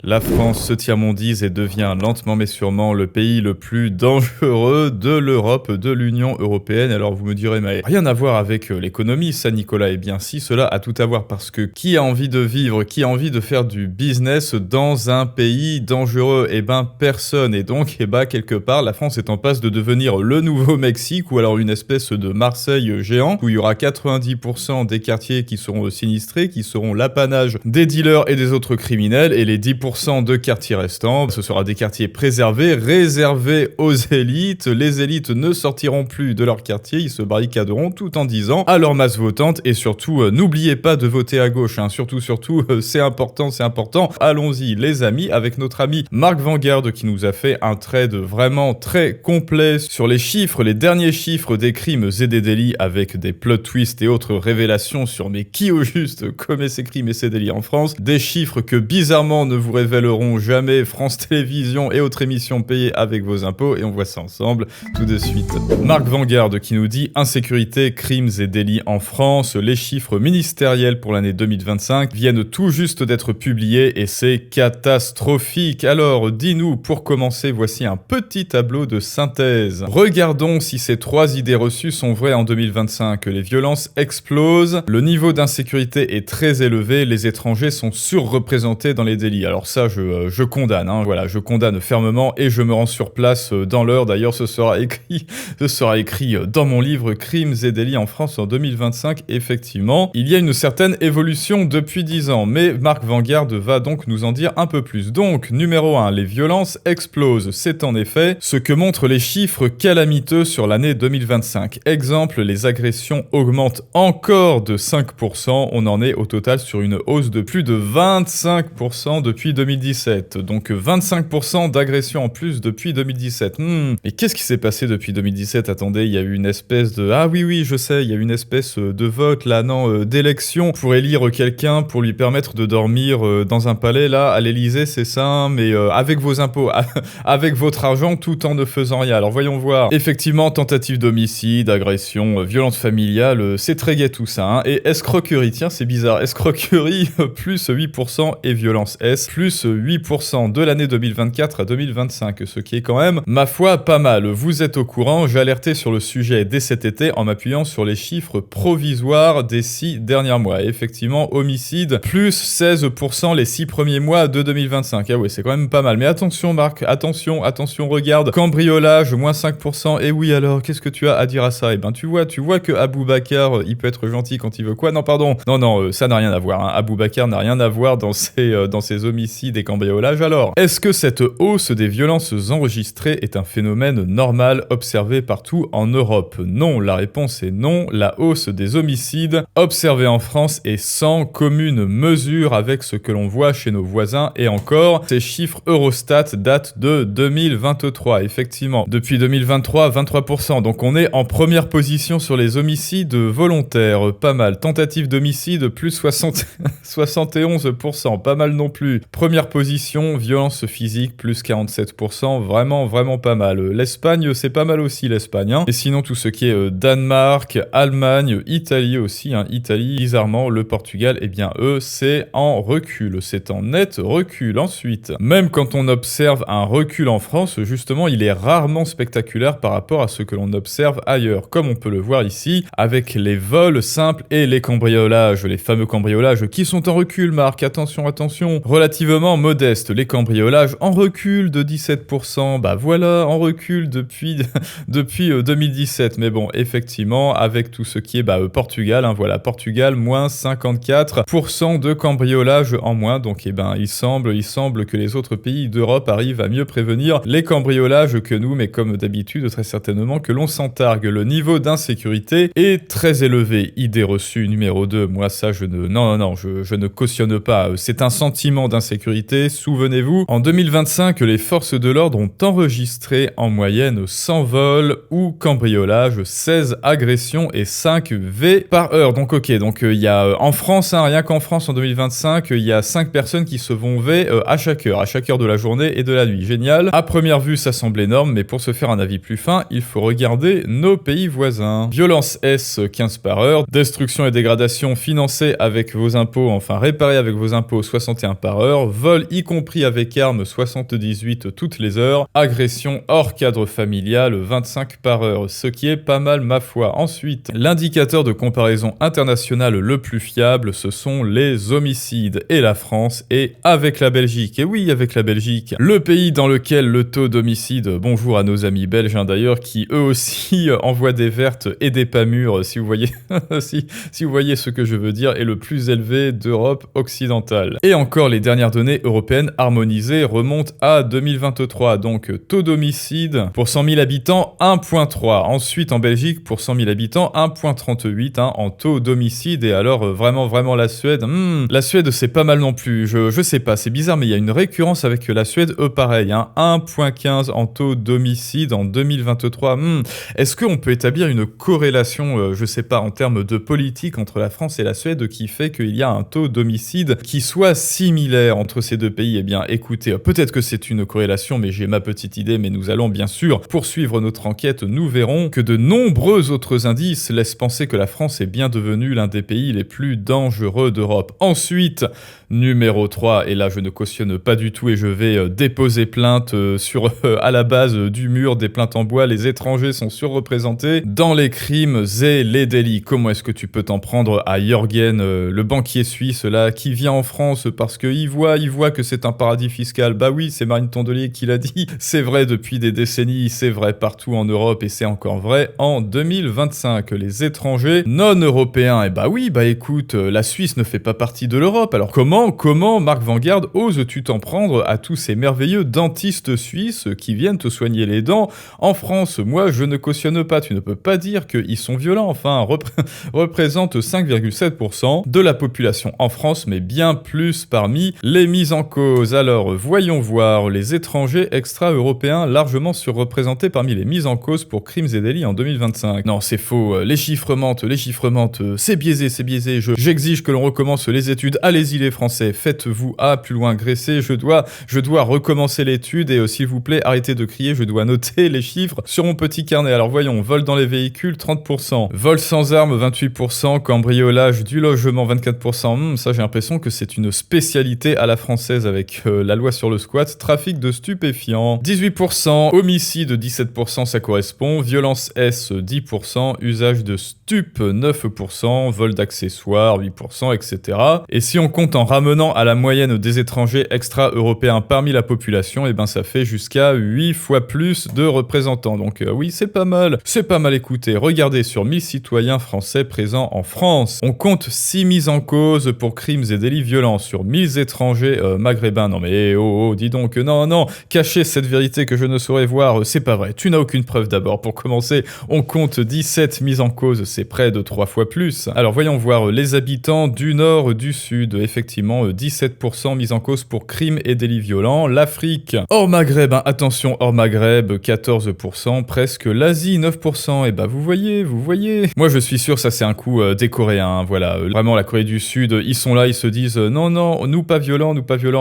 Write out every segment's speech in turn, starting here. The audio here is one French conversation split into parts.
La France se tiers-mondise et devient lentement mais sûrement le pays le plus dangereux de l'Europe, de l'Union européenne. Alors vous me direz, mais rien à voir avec l'économie, ça Nicolas? Eh bien si, cela a tout à voir parce que qui a envie de vivre, qui a envie de faire du business dans un pays dangereux? Eh ben personne. Et donc, quelque part, la France est en passe de devenir le nouveau Mexique ou alors une espèce de Marseille géant où il y aura 90% des quartiers qui seront sinistrés, qui seront l'apanage des dealers et des autres criminels et les 10% de quartiers restants, ce sera des quartiers préservés, réservés aux élites. Les élites ne sortiront plus de leur quartier, ils se barricaderont tout en disant à leur masse votante et surtout, n'oubliez pas de voter à gauche, hein. Surtout, c'est important, c'est important. Allons-y les amis, avec notre ami Marc Vanguard qui nous a fait un trade vraiment très complet sur les chiffres, les derniers chiffres des crimes et des délits avec des plot twists et autres révélations sur mais qui au juste commet ces crimes et ces délits en France, des chiffres que bizarrement ne vous révéleront jamais France Télévisions et autres émissions payées avec vos impôts, et on voit ça ensemble tout de suite. Marc Vanguard qui nous dit insécurité, crimes et délits en France, les chiffres ministériels pour l'année 2025 viennent tout juste d'être publiés et c'est catastrophique. Alors dis-nous, pour commencer, voici un petit tableau de synthèse. Regardons si ces trois idées reçues sont vraies en 2025. Les violences explosent, le niveau d'insécurité est très élevé, les étrangers sont surreprésentés dans les délits. Alors ça, je condamne, hein, voilà, je condamne fermement et je me rends sur place dans l'heure. D'ailleurs, ce sera écrit dans mon livre Crimes et délits en France en 2025. Effectivement, il y a une certaine évolution depuis 10 ans, mais Marc Vanguard va donc nous en dire un peu plus. Donc, numéro 1, les violences explosent. C'est en effet ce que montrent les chiffres calamiteux sur l'année 2025. Exemple, les agressions augmentent encore de 5%. On en est au total sur une hausse de plus de 25% depuis 2017. Donc 25% d'agressions en plus depuis 2017. Mais qu'est-ce qui s'est passé depuis 2017? Attendez, il y a eu une espèce de... Ah oui, je sais, il y a eu une espèce de vote, là, non, d'élection pour élire quelqu'un, pour lui permettre de dormir dans un palais, là, à l'Elysée, c'est ça, mais avec vos impôts, avec votre argent, tout en ne faisant rien. Alors voyons voir. Effectivement, tentative d'homicide, agression, violence familiale, c'est très gai tout ça, hein. Et escroquerie, tiens, c'est bizarre. Escroquerie, plus 8% et violence S, plus 8% de l'année 2024 à 2025, ce qui est quand même, ma foi, pas mal. Vous êtes au courant, j'ai alerté sur le sujet dès cet été en m'appuyant sur les chiffres provisoires des 6 derniers mois. Et effectivement, homicide, plus 16% les 6 premiers mois de 2025. Ah ouais, c'est quand même pas mal. Mais attention Marc, attention, regarde. Cambriolage, moins 5%. Et oui alors, qu'est-ce que tu as à dire à ça? Eh ben tu vois que Aboubacar, il peut être gentil quand il veut quoi? Non, pardon. Non, ça n'a rien à voir, hein. Aboubacar n'a rien à voir dans ces homicides et cambriolages. Alors, est-ce que cette hausse des violences enregistrées est un phénomène normal observé partout en Europe? Non, la réponse est non. La hausse des homicides observée en France est sans commune mesure avec ce que l'on voit chez nos voisins et encore, ces chiffres Eurostat datent de 2023, effectivement. Depuis 2023, 23%, donc on est en première position sur les homicides volontaires, pas mal. Tentative d'homicide, plus 71%, pas mal non plus. Première position, violence physique, plus 47%, vraiment pas mal. L'Espagne, c'est pas mal aussi l'Espagne, hein. Et sinon, tout ce qui est Danemark, Allemagne, Italie aussi, hein. Italie, bizarrement, le Portugal, eh bien eux, c'est en recul, c'est en net recul. Ensuite, même quand on observe un recul en France, justement, il est rarement spectaculaire par rapport à ce que l'on observe ailleurs, comme on peut le voir ici, avec les vols simples et les cambriolages, les fameux cambriolages qui sont en recul, Marc, attention, relativement modeste, les cambriolages en recul de 17%, bah voilà, en recul depuis 2017, mais bon, effectivement, avec tout ce qui est Portugal, hein, voilà, Portugal, moins 54% de cambriolages en moins, donc il semble que les autres pays d'Europe arrivent à mieux prévenir les cambriolages que nous, mais comme d'habitude, très certainement que l'on s'entargue. Le niveau d'insécurité est très élevé. Idée reçue numéro 2, moi ça je ne cautionne pas, c'est un sentiment d'insécurité. Souvenez-vous, en 2025, les forces de l'ordre ont enregistré en moyenne 100 vols ou cambriolages, 16 agressions et 5 V par heure. Donc il y a en France, hein, rien qu'en France en 2025, il y a 5 personnes qui se vont V à chaque heure de la journée et de la nuit. Génial. À première vue, ça semble énorme, mais pour se faire un avis plus fin, il faut regarder nos pays voisins. Violence S, 15 par heure. Destruction et dégradation financée avec vos impôts, enfin réparée avec vos impôts, 61 par heure. vol y compris avec armes 78 toutes les heures, agression hors cadre familial 25 par heure, ce qui est pas mal ma foi. Ensuite, l'indicateur de comparaison internationale le plus fiable, ce sont les homicides. Et la France est avec la Belgique. Et oui, avec la Belgique. Le pays dans lequel le taux d'homicide, bonjour à nos amis belges d'ailleurs, qui eux aussi envoient des vertes et des pas mûres, si vous voyez, si vous voyez ce que je veux dire, est le plus élevé d'Europe occidentale. Et encore, les dernières données européennes harmonisées remontent à 2023. Donc, taux d'homicide pour 100 000 habitants, 1,3. Ensuite, en Belgique, pour 100 000 habitants, 1,38 en taux d'homicide. Et alors, vraiment la Suède, la Suède, c'est pas mal non plus. Je sais pas, c'est bizarre, mais il y a une récurrence avec la Suède, pareil, 1,15 en taux d'homicide en 2023. Est-ce qu'on peut établir une corrélation, je sais pas, en termes de politique entre la France et la Suède qui fait qu'il y a un taux d'homicide qui soit similaire entre ces deux pays? Eh bien, écoutez, peut-être que c'est une corrélation, mais j'ai ma petite idée, mais nous allons bien sûr poursuivre notre enquête. Nous verrons que de nombreux autres indices laissent penser que la France est bien devenue l'un des pays les plus dangereux d'Europe. Ensuite, numéro 3, et là je ne cautionne pas du tout et je vais déposer plainte à la base du mur des plaintes en bois, les étrangers sont surreprésentés dans les crimes et les délits. Comment est-ce que tu peux t'en prendre à Jürgen, le banquier suisse là, qui vient en France parce qu'il voit que c'est un paradis fiscal? Bah oui, c'est Marine Tondelier qui l'a dit, c'est vrai depuis des décennies, c'est vrai partout en Europe et c'est encore vrai en 2025. Les étrangers non européens, et bah oui, bah écoute, la Suisse ne fait pas partie de l'Europe, alors comment Marc Vanguard oses-tu t'en prendre à tous ces merveilleux dentistes suisses qui viennent te soigner les dents en France? Moi, je ne cautionne pas, tu ne peux pas dire qu'ils sont violents, enfin, représentent 5,7% de la population en France, mais bien plus parmi les mises en cause. Alors, voyons voir les étrangers extra-européens largement surreprésentés parmi les mises en cause pour crimes et délits en 2025. Non, c'est faux, les chiffres mentent, c'est biaisé, j'exige que l'on recommence les études, allez-y les Français, faites-vous plus loin graisser, je dois recommencer l'étude et s'il vous plaît, arrêtez de crier, je dois noter les chiffres sur mon petit carnet. Alors voyons, vol dans les véhicules, 30%, vol sans armes, 28%, cambriolage du logement, 24%, ça j'ai l'impression que c'est une spécialité à la française avec la loi sur le squat, trafic de stupéfiants, 18%, homicide, 17%, ça correspond, violence S, 10%, usage de stup, 9%, vol d'accessoires, 8%, etc. Et si on compte en ramenant à la moyenne des étrangers extra-européens parmi la population, et ben ça fait jusqu'à 8 fois plus de représentants. Donc oui, c'est pas mal écoutez. Regardez, sur 1000 citoyens français présents en France, on compte 6 mises en cause pour crimes et délits violents sur 1000 étrangers maghrébins. Non mais dis donc, non, cachez cette vérité que je ne saurais voir, c'est pas vrai. Tu n'as aucune preuve d'abord. Pour commencer, on compte 17 mises en cause, c'est près de 3 fois plus. Alors voyons voir les habitants du nord, du sud, effectivement 17% mis en cause pour crimes et délits violents. L'Afrique, hors Maghreb, attention, hors Maghreb, 14%, presque l'Asie, 9%. Et bah vous voyez. Moi je suis sûr ça c'est un coup des Coréens, voilà. Vraiment la Corée du Sud, ils sont là, ils se disent non, nous pas violents,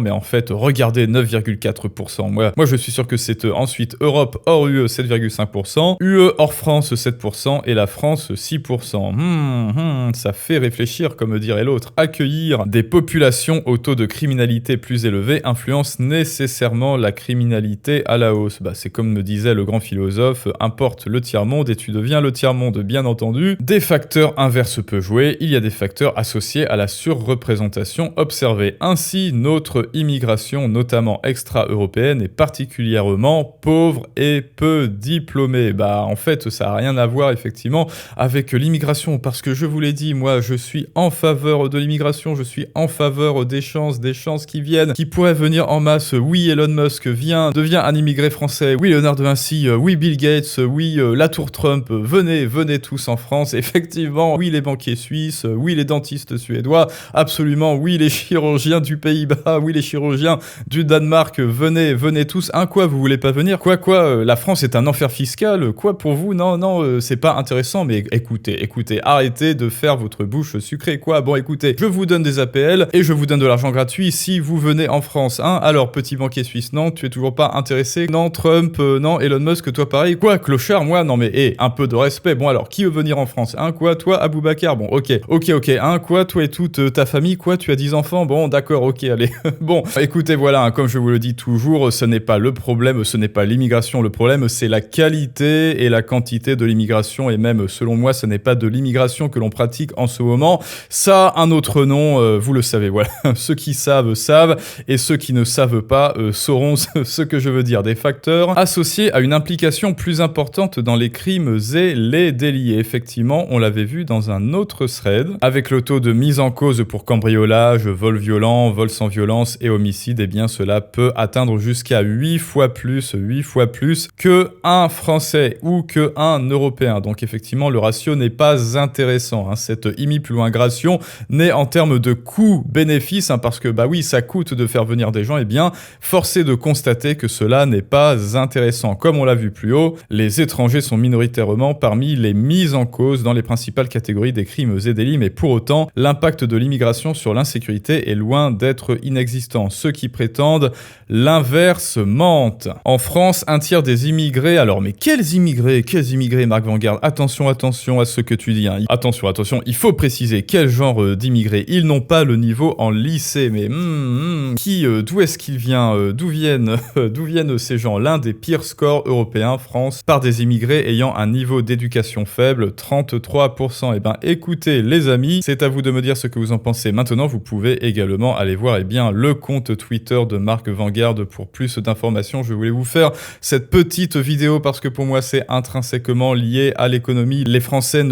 mais en fait regardez 9,4%. Moi je suis sûr que c'est ensuite Europe hors UE 7,5%, UE hors France 7% et la France 6%. Ça fait réfléchir comme dirait l'autre. Accueillir des populations au taux de criminalité plus élevé influence nécessairement la criminalité à la hausse. Bah, c'est comme me disait le grand philosophe, importe le tiers-monde et tu deviens le tiers-monde, bien entendu. Des facteurs inverses peuvent jouer, il y a des facteurs associés à la surreprésentation observée. Ainsi, notre immigration, notamment extra-européenne, est particulièrement pauvre et peu diplômée. Bah, en fait, ça n'a rien à voir, effectivement, avec l'immigration, parce que je vous l'ai dit, moi, je suis en faveur de l'immigration, je suis en faveur des chances qui viennent, qui pourraient venir en masse. Oui, Elon Musk devient un immigré français. Oui, Léonard de Vinci, oui, Bill Gates, oui, la tour Trump, venez tous en France. Effectivement, oui, les banquiers suisses, oui, les dentistes suédois, absolument, oui, les chirurgiens du Pays-Bas, oui, les chirurgiens du Danemark, venez tous. Quoi, vous voulez pas venir? Quoi, la France est un enfer fiscal? Quoi, pour vous? Non, c'est pas intéressant, mais écoutez, arrêtez de faire votre bouche sucrée, quoi. Bon, écoutez, je vous donne des APL et je vous donne de l'argent gratuit si vous venez en France, Alors, petit banquier suisse, non, tu es toujours pas intéressé? Non, Trump, non, Elon Musk, toi pareil? Quoi, clochard, moi? Non, mais, un peu de respect. Bon, alors, qui veut venir en France? Quoi, toi, Aboubacar? Bon, ok, quoi, toi et toute ta famille, quoi, tu as 10 enfants? Bon, d'accord, ok, allez. Bon, écoutez, voilà, hein, comme je vous le dis toujours, ce n'est pas le problème, ce n'est pas l'immigration, le problème, c'est la qualité et la quantité de l'immigration, et même, selon moi, ce n'est pas de l'immigration que l'on pratique en ce moment. Ça a un autre nom, vous le savez, voilà. Ceux qui savent, savent, et ceux qui ne savent pas sauront ce que je veux dire. Des facteurs associés à une implication plus importante dans les crimes et les délits. Et effectivement, on l'avait vu dans un autre thread, avec le taux de mise en cause pour cambriolage, vol violent, vol sans violence et homicide, eh bien cela peut atteindre jusqu'à 8 fois plus que un Français ou que un Européen. Donc effectivement, le ratio n'est pas intéressant, hein. Cette immigration n'est en termes de coût-bénéfice, hein, parce que bah oui, ça coûte de faire venir des gens, eh bien force est de constater que cela n'est pas intéressant. Comme on l'a vu plus haut, les étrangers sont minoritairement parmi les mises en cause dans les principales catégories des crimes et délits, mais pour autant, l'impact de l'immigration sur l'insécurité est loin d'être inexistant. Ceux qui prétendent l'inverse mentent. En France, un tiers des immigrés... Alors, mais quels immigrés, Marc Vanguard? Attention à ce que tu dis, hein. Attention, il faut préciser quel genre d'immigrés. Ils n'ont pas le niveau en lycée, mais d'où est-ce qu'ils viennent? D'où viennent ces gens? L'un des pires scores européens, France, par des immigrés ayant un niveau d'éducation faible, 33%. Eh ben, écoutez, les amis, c'est à vous de me dire ce que vous en pensez. Maintenant, vous pouvez également aller voir, eh bien, le compte Twitter de Marc Vanguard pour plus d'informations. Je voulais vous faire cette petite vidéo parce que pour moi, c'est intrinsèquement lié à l'économie. Les Français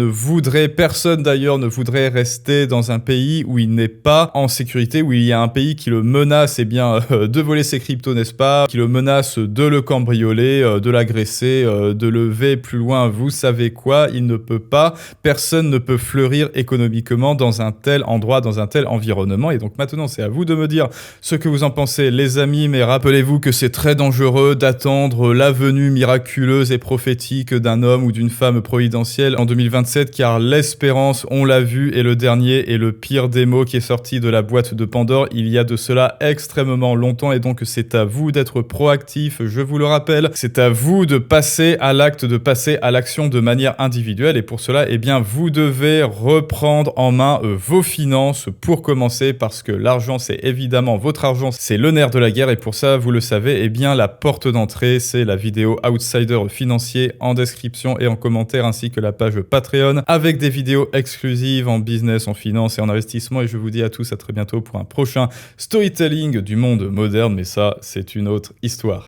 personne d'ailleurs ne voudrait rester dans un pays où il n'est pas en sécurité, où il y a un pays qui le menace, eh bien, de voler ses cryptos, n'est-ce pas? Qui le menace de le cambrioler, de l'agresser, de lever plus loin, vous savez quoi? Il ne peut pas, personne ne peut fleurir économiquement dans un tel endroit, dans un tel environnement. Et donc maintenant, c'est à vous de me dire ce que vous en pensez, les amis. Mais rappelez-vous que c'est très dangereux d'attendre la venue miraculeuse et prophétique d'un homme ou d'une femme providentielle en 2027, car l'espérance, on l'a vu, est le dernier et le pire des mots qui est sorti de la boîte de Pandore il y a de cela extrêmement longtemps. Et donc, c'est à vous d'être proactif, je vous le rappelle. C'est à vous de passer à l'acte, de passer à l'action de manière individuelle. Et pour cela, eh bien, vous devez reprendre en main vos finances pour commencer, parce que l'argent, c'est évidemment votre argent, c'est le nerf de la guerre. Et pour ça, vous le savez, eh bien, la porte d'entrée, c'est la vidéo Outsider financier en description et en commentaire, ainsi que la page Patreon avec des vidéos exclusives en business, en finance et en investissement. Et je vous dis à tous à très bientôt pour un prochain storytelling du monde moderne. Mais ça, c'est une autre histoire.